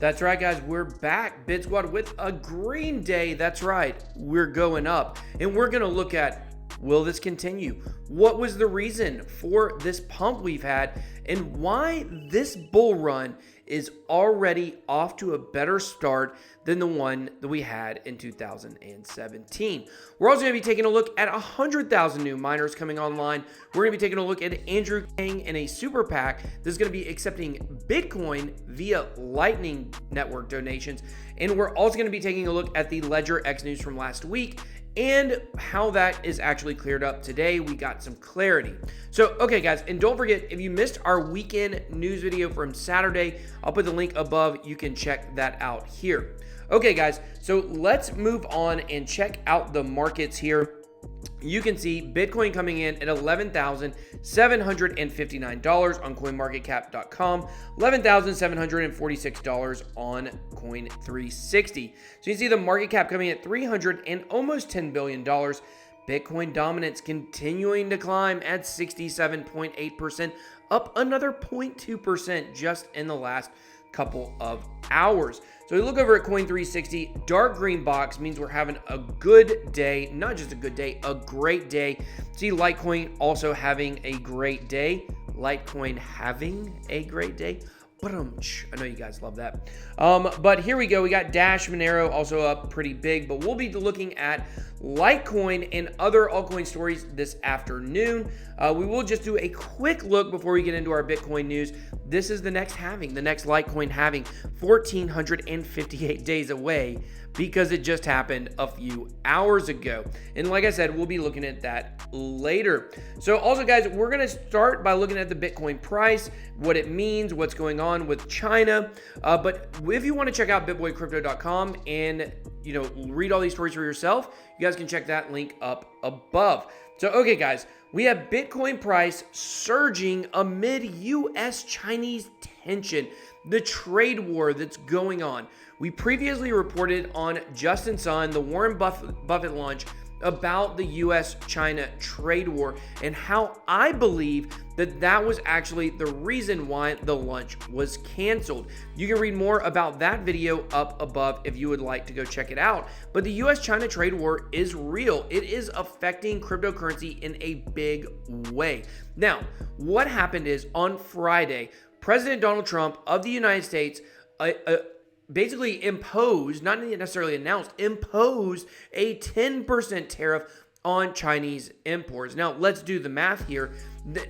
That's right, guys. We're back, Bid Squad, with a green day. That's right. We're going up. And we're going to look at, will this continue? What was the reason for this pump we've had? And why this bull run is already off to a better start than the one that we had in 2017. We're also going to be taking a look at 100,000 new miners coming online. We're going to be taking a look at Andrew Yang and a super PAC that's going to be accepting Bitcoin via Lightning Network donations. And we're also going to be taking a look at the ledgerx news from last week and how that is actually cleared up today. We got some clarity. So, okay, guys, and don't forget, if you missed our weekend news video from Saturday, I'll put the link above. You can check that out here. Okay, guys, so let's move on and check out the markets here. You can see Bitcoin coming in at $11,759 on CoinMarketCap.com, $11,746 on Coin360. So you see the market cap coming at $300 and almost $10 billion. Bitcoin dominance continuing to climb at 67.8%, up another 0.2% just in the last couple of hours. So we look over at Coin360, dark green box means we're having a good day, not just a good day, a great day. See Litecoin also having a great day. Litecoin having a great day. But I know you guys love that. But here we go. We got Dash, Monero also up pretty big, but we'll be looking at Litecoin and other altcoin stories this afternoon. We will just do a quick look before we get into our Bitcoin news. This is the next halving, the next Litecoin halving, 1,458 days away because it just happened a few hours ago. And like I said, we'll be looking at that later. So also, guys, we're going to start by looking at the Bitcoin price, what it means, what's going on with China. But if you want to check out bitboycrypto.com and read all these stories for yourself, you guys can check that link up above. So, okay, guys, we have Bitcoin price surging amid U.S.-Chinese tension, the trade war that's going on. We previously reported on Justin Sun, the Warren Buffett launch, about the U.S.-China trade war and how I believe that was actually the reason why the launch was canceled. You can read more about that video up above if you would like to go check it out. But the U.S.-China trade war is real. It is affecting cryptocurrency in a big way. Now, what happened is on Friday, President Donald Trump of the United States basically imposed, not necessarily announced, imposed a 10% tariff on Chinese imports. Now, let's do the math here.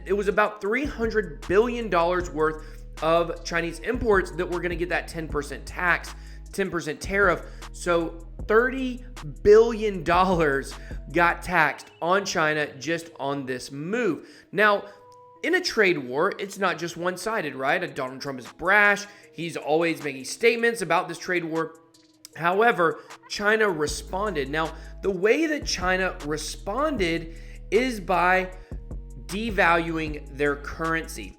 It was about $300 billion worth of Chinese imports that were going to get that 10% tax, 10% tariff. So $30 billion got taxed on China just on this move. Now, in a trade war, it's not just one-sided, right? Donald Trump is brash. He's always making statements about this trade war. However, China responded. Now, the way that China responded is by devaluing their currency.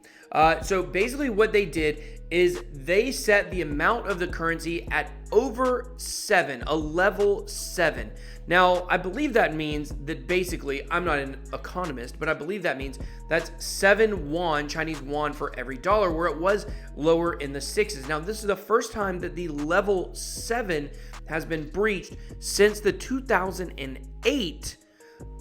So basically what they did is they set the amount of the currency at over 7, a level 7. Now, I believe that means that basically, I'm not an economist, but I believe that means that's 7 yuan, Chinese yuan for every dollar, where it was lower in the 6s. Now, this is the first time that the level 7 has been breached since the 2008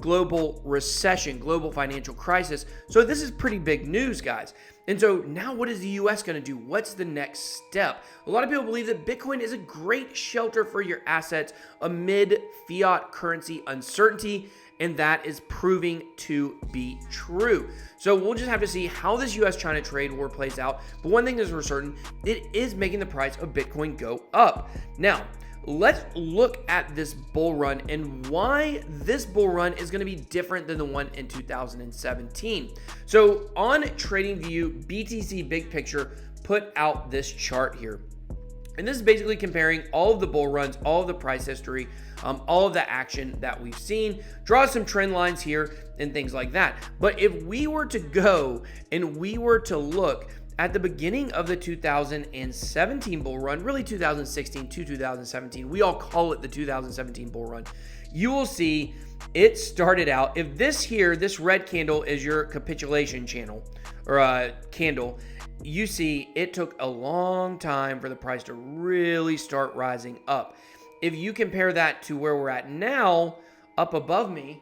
global recession, global financial crisis. So this is pretty big news, guys. And so now what is the US going to do? What's the next step? A lot of people believe that Bitcoin is a great shelter for your assets amid fiat currency uncertainty, and that is proving to be true. So we'll just have to see how this US-China trade war plays out. But one thing is for certain, it is making the price of Bitcoin go up. Now, let's look at this bull run and why this bull run is going to be different than the one in 2017. So on TradingView, BTC Big Picture put out this chart here. And this is basically comparing all of the bull runs, all of the price history, all of the action that we've seen, draw some trend lines here and things like that. But if we were to go and we were to look at the beginning of the 2017 bull run, really 2016 to 2017, we all call it the 2017 bull run, you will see it started out, if this here, this red candle is your capitulation channel or candle, you see it took a long time for the price to really start rising up. If you compare that to where we're at now, up above me,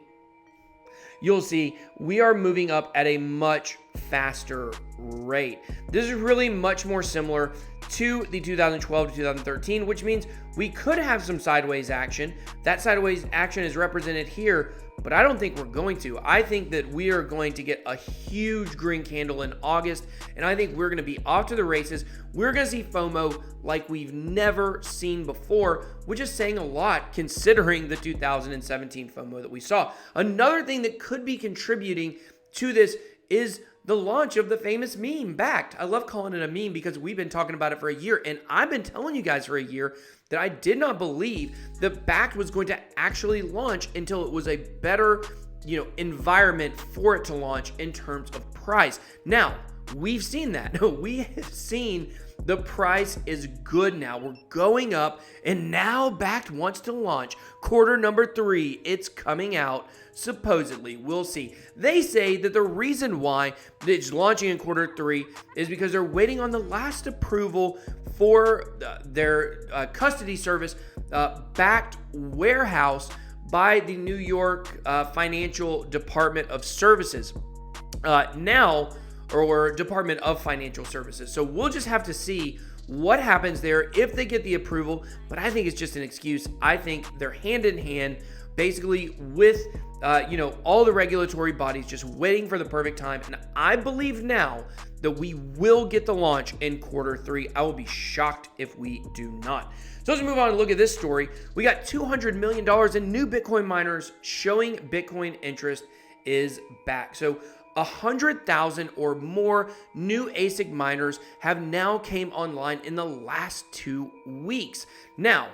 you'll see we are moving up at a much faster rate. This is really much more similar to the 2012 to 2013, which means we could have some sideways action. That sideways action is represented here, but I don't think we're going to. I think that we are going to get a huge green candle in August, and I think we're going to be off to the races. We're going to see FOMO like we've never seen before, which is saying a lot considering the 2017 FOMO that we saw. Another thing that could be contributing to this is the launch of the famous meme, Backed. I love calling it a meme because we've been talking about it for a year, and I've been telling you guys for a year that I did not believe that Backed was going to actually launch until it was a better, environment for it to launch in terms of price. Now, we've seen that. We have seen the price is good now. We're going up, and now Backed wants to launch quarter number 3. It's coming out, supposedly. We'll see. They say that the reason why it's launching in quarter 3 is because they're waiting on the last approval for their custody service, Backed warehouse by the New York Financial Department of Services. Or Department of Financial Services. So we'll just have to see what happens there if they get the approval, but I think it's just an excuse. I think they're hand in hand, basically with, all the regulatory bodies just waiting for the perfect time. And I believe now that we will get the launch in quarter 3. I will be shocked if we do not. So let's move on and look at this story. We got $200 million in new Bitcoin miners showing Bitcoin interest is back. So 100,000 or more new ASIC miners have now came online in the last 2 weeks. Now,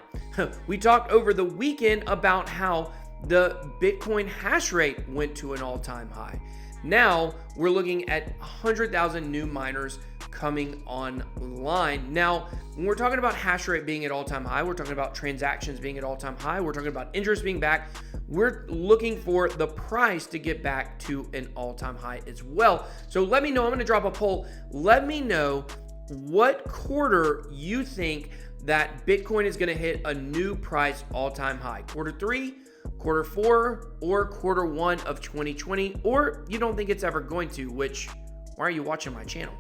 we talked over the weekend about how the Bitcoin hash rate went to an all-time high. Now, we're looking at 100,000 new miners coming online. Now, when we're talking about hash rate being at all-time high, we're talking about transactions being at all-time high, we're talking about interest being back. We're looking for the price to get back to an all-time high as well. So let me know. I'm going to drop a poll. Let me know what quarter you think that Bitcoin is going to hit a new price all-time high. Quarter 3, quarter 4, or quarter 1 of 2020, or you don't think it's ever going to, which, why are you watching my channel?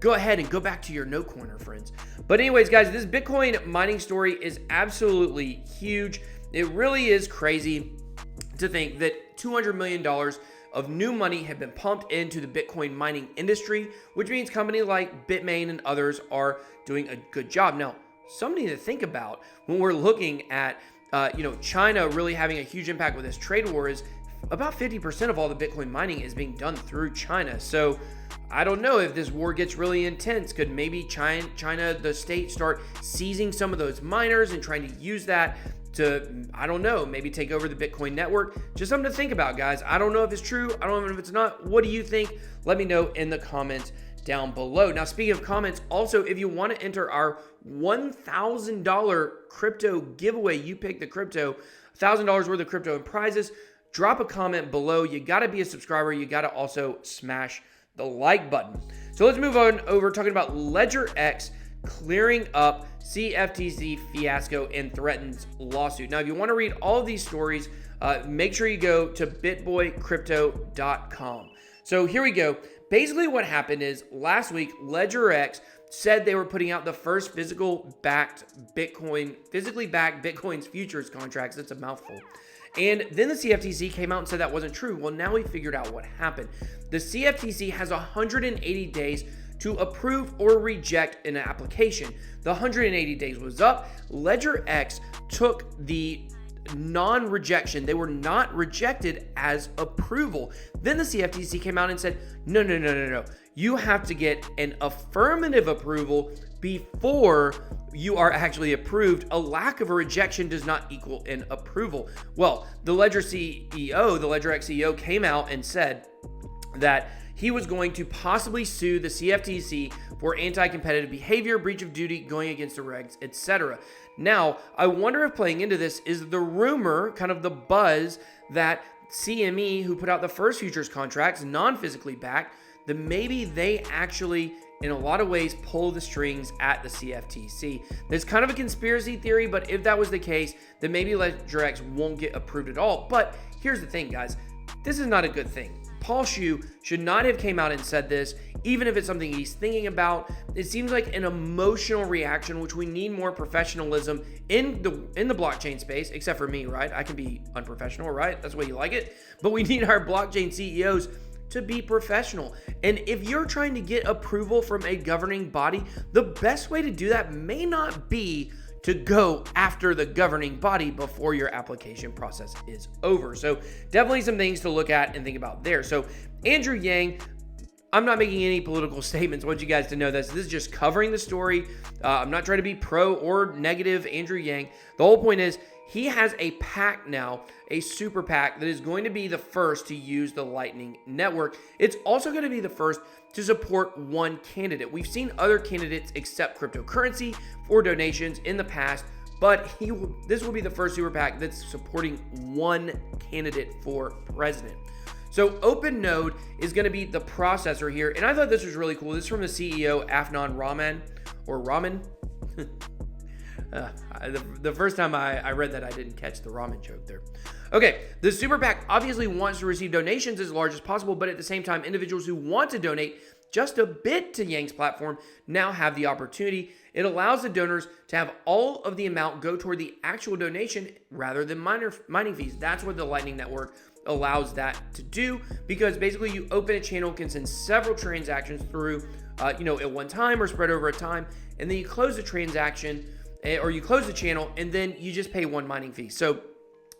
Go ahead and go back to your no corner, friends. But anyways, guys, this Bitcoin mining story is absolutely huge. It really is crazy to think that $200 million of new money have been pumped into the Bitcoin mining industry, which means companies like Bitmain and others are doing a good job. Now, something to think about when we're looking at China really having a huge impact with this trade war is about 50% of all the Bitcoin mining is being done through China. So I don't know if this war gets really intense. Could maybe China, the state, start seizing some of those miners and trying to use that to, I don't know, maybe take over the Bitcoin network? Just something to think about, guys. I don't know if it's true. I don't know if it's not. What do you think? Let me know in the comments down below. Now, speaking of comments, also, if you want to enter our $1,000 crypto giveaway, you pick the crypto, $1,000 worth of crypto and prizes, drop a comment below. You got to be a subscriber. You got to also smash the like button. So let's move on over talking about ledgerx clearing up CFTC fiasco and threatens lawsuit. Now, if you want to read all of these stories, make sure you go to bitboycrypto.com. So here we go. Basically what happened is last week, ledgerx said they were putting out the first physically backed Bitcoin's futures contracts. That's a mouthful. And then the CFTC came out and said that wasn't true. Well, now we figured out what happened. The CFTC has 180 days to approve or reject an application. The 180 days was up. ledgerx took the non-rejection. They were not rejected as approval. Then the CFTC came out and said, no. You have to get an affirmative approval before you are actually approved. A lack of a rejection does not equal an approval. Well, the ledgerx CEO came out and said that he was going to possibly sue the CFTC for anti-competitive behavior, breach of duty, going against the regs, etc. Now, I wonder if playing into this is the rumor, kind of the buzz, that CME, who put out the first futures contracts, non-physically backed, that maybe they actually in a lot of ways, pull the strings at the CFTC. There's kind of a conspiracy theory, but if that was the case, then maybe ledgerx won't get approved at all. But here's the thing, guys. This is not a good thing. Paul Chou should not have came out and said this, even if it's something he's thinking about. It seems like an emotional reaction, which we need more professionalism in the blockchain space, except for me, right? I can be unprofessional, right? That's the way you like it. But we need our blockchain CEOs to be professional. And if you're trying to get approval from a governing body, the best way to do that may not be to go after the governing body before your application process is over. So definitely some things to look at and think about there. So Andrew Yang, I'm not making any political statements. I want you guys to know this. This is just covering the story. I'm not trying to be pro or negative Andrew Yang. The whole point is he has a PAC now, a super PAC that is going to be the first to use the Lightning Network. It's also going to be the first to support one candidate. We've seen other candidates accept cryptocurrency for donations in the past, but this will be the first super PAC that's supporting one candidate for president. So OpenNode is going to be the processor here, and I thought this was really cool. This is from the CEO, Afnan Rahman, or Raman. The first time I read that, I didn't catch the ramen joke there. Okay, the super PAC obviously wants to receive donations as large as possible, but at the same time, individuals who want to donate just a bit to Yang's platform now have the opportunity. It allows the donors to have all of the amount go toward the actual donation rather than mining fees. That's what the Lightning Network allows that to do, because basically you open a channel, can send several transactions through, at one time or spread over a time, and then you close the transaction, or you close the channel, and then you just pay one mining fee. So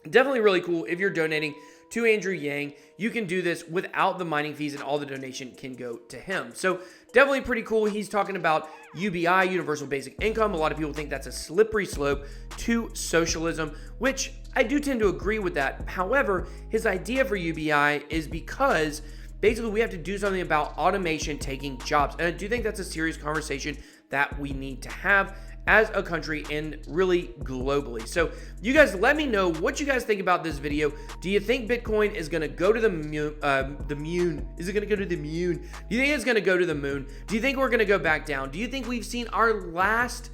definitely really cool. If you're donating to Andrew Yang, you can do this without the mining fees, and all the donation can go to him. So definitely pretty cool. He's talking about UBI, Universal Basic Income. A lot of people think that's a slippery slope to socialism, which I do tend to agree with that. However, his idea for UBI is because basically we have to do something about automation taking jobs. And I do think that's a serious conversation that we need to have as a country and really globally. So you guys let me know what you guys think about this video. Do you think Bitcoin is going to go to the moon? Is it going to go to the moon? Do you think it's going to go to the moon? Do you think we're going to go back down? Do you think we've seen our last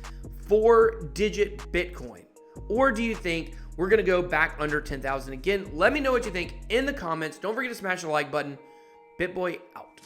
4-digit Bitcoin? Or do you think we're going to go back under 10,000 again? Let me know what you think in the comments. Don't forget to smash the like button. BitBoy out.